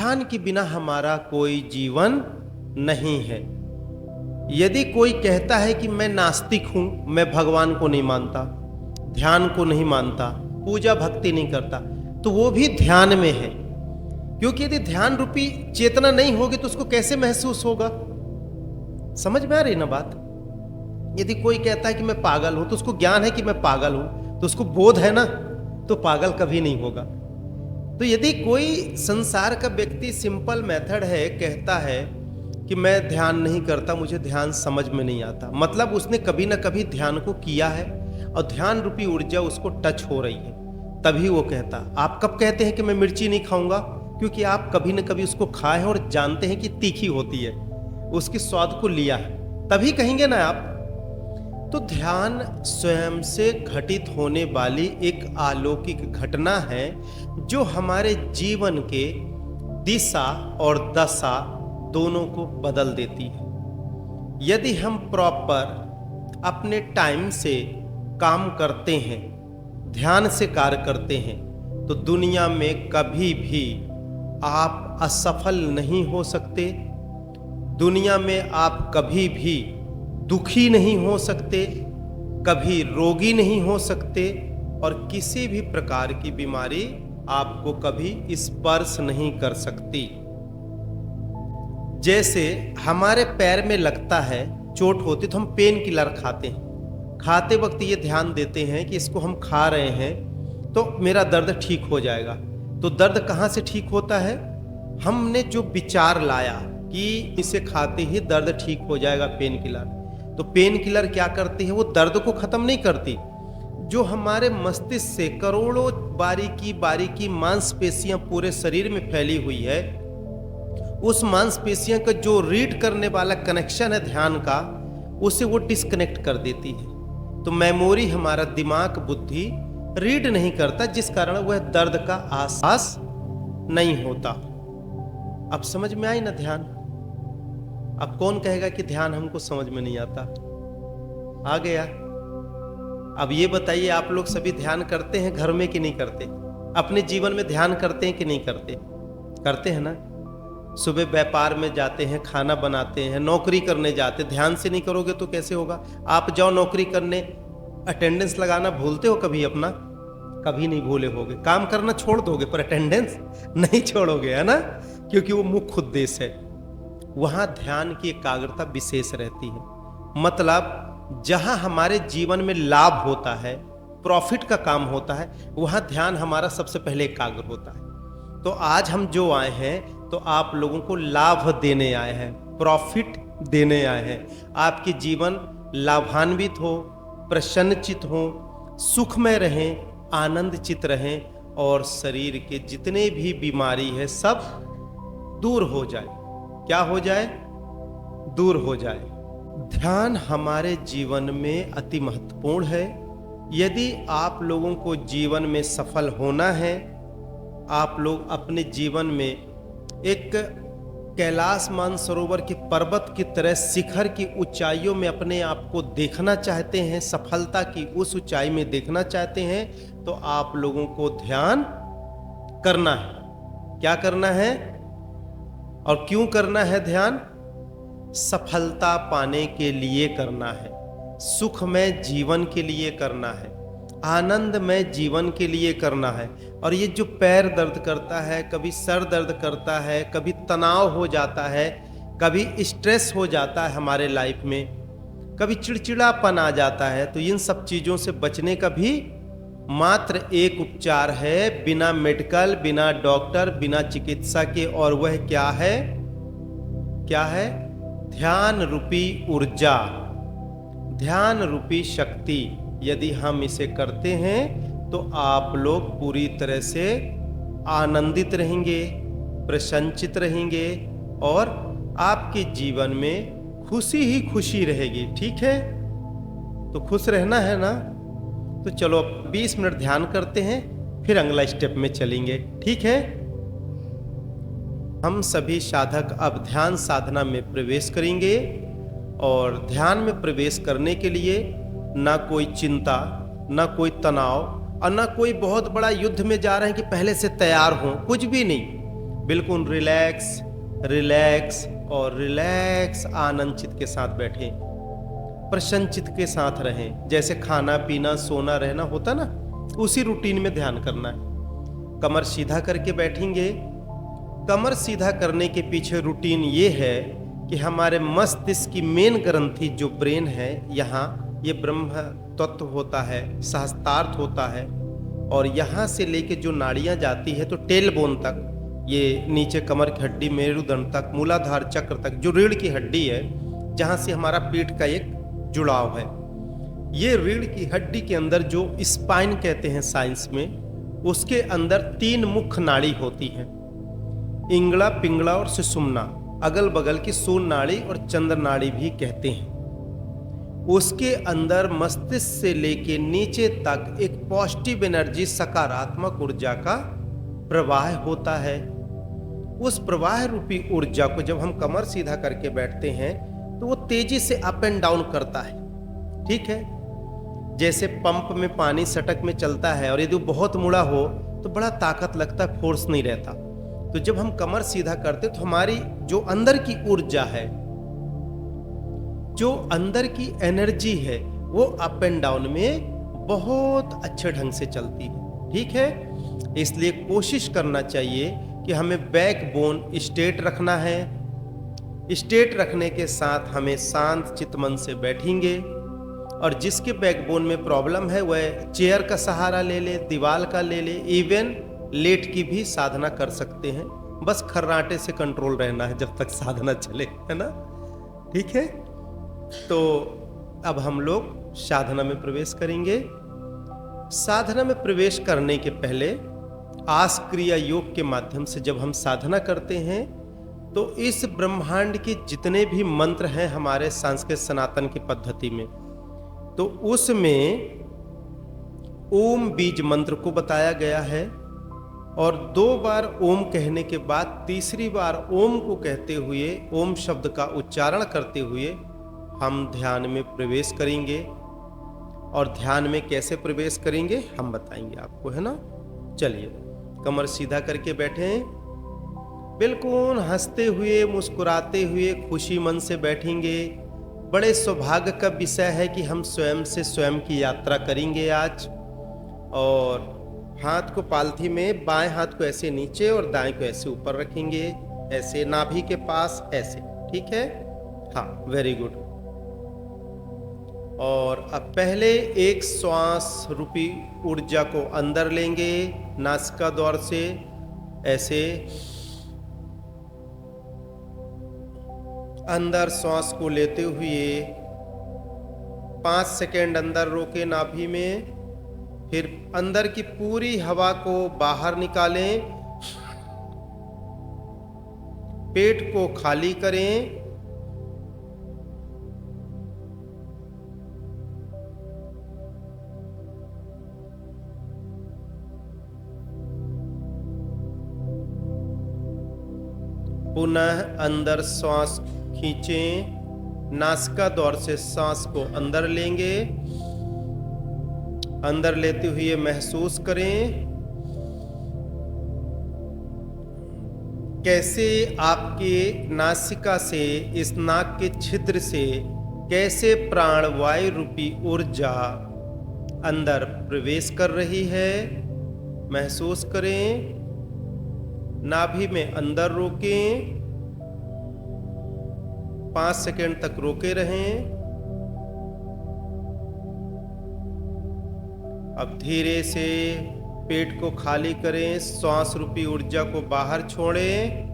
ध्यान के बिना हमारा कोई जीवन नहीं है। यदि कोई कहता है कि मैं नास्तिक हूं, मैं भगवान को नहीं मानता, ध्यान को नहीं मानता, पूजा भक्ति नहीं करता, तो वो भी ध्यान में है। क्योंकि यदि ध्यान रूपी चेतना नहीं होगी तो उसको कैसे महसूस होगा? समझ में आ रही ना बात? यदि कोई कहता है कि मैं पागल हूं, तो उसको ज्ञान है कि मैं पागल हूं, तो उसको बोध है ना, तो पागल कभी नहीं होगा। तो यदि कोई संसार का व्यक्ति सिंपल मेथड है, कहता है कि मैं ध्यान नहीं करता, मुझे ध्यान समझ में नहीं आता, मतलब उसने कभी ना कभी ध्यान को किया है और ध्यान रूपी ऊर्जा उसको टच हो रही है, तभी वो कहता। आप कब कहते हैं कि मैं मिर्ची नहीं खाऊंगा? क्योंकि आप कभी न कभी उसको खाए हैं और जानते हैं कि तीखी होती है, उसके स्वाद को लिया है, तभी कहेंगे ना आप। तो ध्यान स्वयं से घटित होने वाली एक अलौकिक घटना है जो हमारे जीवन के दिशा और दशा दोनों को बदल देती है। यदि हम प्रॉपर अपने टाइम से काम करते हैं, ध्यान से कार्य करते हैं, तो दुनिया में कभी भी आप असफल नहीं हो सकते, दुनिया में आप कभी भी दुखी नहीं हो सकते, कभी रोगी नहीं हो सकते, और किसी भी प्रकार की बीमारी आपको कभी स्पर्श नहीं कर सकती। जैसे हमारे पैर में लगता है, चोट होती तो हम पेन किलर खाते हैं, खाते वक्त ये ध्यान देते हैं कि इसको हम खा रहे हैं तो मेरा दर्द ठीक हो जाएगा। तो दर्द कहाँ से ठीक होता है? हमने जो विचार लाया कि इसे खाते ही दर्द ठीक हो जाएगा, पेन किलर। तो पेन किलर क्या करती है? वो दर्द को खत्म नहीं करती। जो हमारे मस्तिष्क से करोड़ों बारीकी बारीकी मांसपेशियां पूरे शरीर में फैली हुई है, उस मांसपेशियां का जो रीड करने वाला कनेक्शन है ध्यान का, उसे वो डिस्कनेक्ट कर देती है। तो मेमोरी, हमारा दिमाग, बुद्धि रीड नहीं करता, जिस कारण वह दर्द का आसास नहीं होता। अब समझ में आई ना ध्यान? अब कौन कहेगा कि ध्यान हमको समझ में नहीं आता? आ गया। अब ये बताइए, आप लोग सभी ध्यान करते हैं घर में कि नहीं करते? अपने जीवन में ध्यान करते हैं कि नहीं करते? करते हैं ना। सुबह व्यापार में जाते हैं, खाना बनाते हैं, नौकरी करने जाते, ध्यान से नहीं करोगे तो कैसे होगा? आप जाओ नौकरी करने, अटेंडेंस लगाना भूलते हो कभी अपना? कभी नहीं भूले होगे। काम करना छोड़ दोगे पर अटेंडेंस नहीं छोड़ोगे, है ना? क्योंकि वो मुख्य उद्देश्य है। वहां ध्यान की एकाग्रता विशेष रहती है। मतलब जहां हमारे जीवन में लाभ होता है, प्रॉफिट का काम होता है, वहां ध्यान हमारा सबसे पहले एकाग्र होता है। तो आज हम जो आए हैं, तो आप लोगों को लाभ देने आए हैं, प्रॉफिट देने आए हैं। आपके जीवन लाभान्वित हो, प्रसन्नचित हो, सुखमय रहें, आनंदचित रहें, और शरीर के जितने भी बीमारी है सब दूर हो जाए। क्या हो जाए? दूर हो जाए। ध्यान हमारे जीवन में अति महत्वपूर्ण है। यदि आप लोगों को जीवन में सफल होना है, आप लोग अपने जीवन में एक कैलाश मानसरोवर के पर्वत की तरह शिखर की ऊंचाइयों में अपने आप को देखना चाहते हैं, सफलता की उस ऊंचाई में देखना चाहते हैं, तो आप लोगों को ध्यान करना है। क्या करना है और क्यों करना है ध्यान? सफलता पाने के लिए करना है, सुखमय जीवन के लिए करना है, आनंदमय जीवन के लिए करना है। और ये जो पैर दर्द करता है, कभी सर दर्द करता है, कभी तनाव हो जाता है, कभी स्ट्रेस हो जाता है हमारे लाइफ में, कभी चिड़चिड़ापन आ जाता है, तो इन सब चीज़ों से बचने का भी मात्र एक उपचार है, बिना मेडिकल, बिना डॉक्टर, बिना चिकित्सा के, और वह क्या है? क्या है? ध्यान रूपी ऊर्जा, ध्यान रूपी शक्ति। यदि हम इसे करते हैं तो आप लोग पूरी तरह से आनंदित रहेंगे, प्रसन्नचित रहेंगे, और आपके जीवन में खुशी ही खुशी रहेगी। ठीक है? तो खुश रहना है ना? तो चलो 20 मिनट ध्यान करते हैं, फिर अगला स्टेप में चलेंगे। ठीक है? हम सभी साधक अब ध्यान साधना में प्रवेश करेंगे, और ध्यान में प्रवेश करने के लिए ना कोई चिंता, ना कोई तनाव, और ना कोई बहुत बड़ा युद्ध में जा रहे हैं कि पहले से तैयार हों, कुछ भी नहीं। बिल्कुल रिलैक्स रिलैक्स और रिलैक्स आनंद चित्त के साथ बैठें, प्रसन्न चित्त के साथ रहें। जैसे खाना पीना सोना रहना होता ना, उसी रूटीन में ध्यान करना है। कमर सीधा करके बैठेंगे। कमर सीधा करने के पीछे रूटीन ये है कि हमारे मस्तिष्क की मेन ग्रंथि जो ब्रेन है, यहाँ ये ब्रह्म तत्व होता है, सहस्त्रार्थ होता है, और यहाँ से लेके जो नाड़ियाँ जाती है तो टेल बोन तक, ये नीचे कमर की हड्डी मेरुदंड तक, मूलाधार चक्र तक, जो रीढ़ की हड्डी है जहाँ से हमारा पीठ का एक जुड़ाव है, ये रीढ़ की हड्डी के अंदर जो स्पाइन कहते हैं साइंस में, उसके अंदर 3 मुख्य नाड़ी होती हैं, इंगला, पिंगला और सुषुम्ना। अगल बगल की सूर्य नाड़ी और चंद्र नाड़ी भी कहते हैं। उसके अंदर मस्तिष्क से लेके नीचे तक एक पॉजिटिव एनर्जी, सकारात्मक ऊर्जा का प्रवाह होता है। उस प्रवाह रूपी ऊर्जा को जब हम कमर सीधा करके बैठते हैं तो वो तेजी से अप एंड डाउन करता है। ठीक है, जैसे पंप में पानी सटक में चलता है और यदि बहुत मुड़ा हो तो बड़ा ताकत लगता है, फोर्स नहीं रहता। तो जब हम कमर सीधा करते तो हमारी जो अंदर की ऊर्जा है, जो अंदर की एनर्जी है, वो अप एंड डाउन में बहुत अच्छे ढंग से चलती है। ठीक है, इसलिए कोशिश करना चाहिए कि हमें बैकबोन स्ट्रेट रखना है। स्ट्रेट रखने के साथ हमें शांत चित्त मन से बैठेंगे, और जिसके बैकबोन में प्रॉब्लम है वह चेयर का सहारा ले ले, दीवार का ले ले, इवन लेट की भी साधना कर सकते हैं। बस खर्राटे से कंट्रोल रहना है जब तक साधना चले, है ना। ठीक है, तो अब हम लोग साधना में प्रवेश करेंगे। साधना में प्रवेश करने के पहले आस क्रिया योग के माध्यम से जब हम साधना करते हैं तो इस ब्रह्मांड के जितने भी मंत्र हैं हमारे संस्कृत सनातन की पद्धति में, तो उसमें ओम बीज मंत्र को बताया गया है, और 2 बार ओम कहने के बाद तीसरी बार ओम को कहते हुए, ओम शब्द का उच्चारण करते हुए हम ध्यान में प्रवेश करेंगे। और ध्यान में कैसे प्रवेश करेंगे हम बताएंगे आपको, है ना। चलिए, कमर सीधा करके बैठें, बिल्कुल हंसते हुए, मुस्कुराते हुए, खुशी मन से बैठेंगे। बड़े सौभाग्य का विषय है कि हम स्वयं से स्वयं की यात्रा करेंगे आज। और हाथ को पालथी में, बाएं हाथ को ऐसे नीचे और दाएं को ऐसे ऊपर रखेंगे, ऐसे नाभि के पास, ऐसे। ठीक है, हाँ, वेरी गुड। और अब पहले एक श्वास रूपी ऊर्जा को अंदर लेंगे नासिका द्वार से, ऐसे अंदर श्वास को लेते हुए 5 सेकेंड अंदर रोके नाभि में, फिर अंदर की पूरी हवा को बाहर निकालें, पेट को खाली करें, पुनः अंदर श्वास खींचें, नासिका द्वार से सांस को अंदर लेंगे, अंदर लेते हुए महसूस करें कैसे आपके नासिका से, इस नाक के छिद्र से कैसे प्राणवायु रूपी ऊर्जा अंदर प्रवेश कर रही है। महसूस करें, नाभि में अंदर रोकें, 5 सेकेंड तक रोके रहें। अब धीरे से पेट को खाली करें, श्वास रूपी ऊर्जा को बाहर छोड़ें,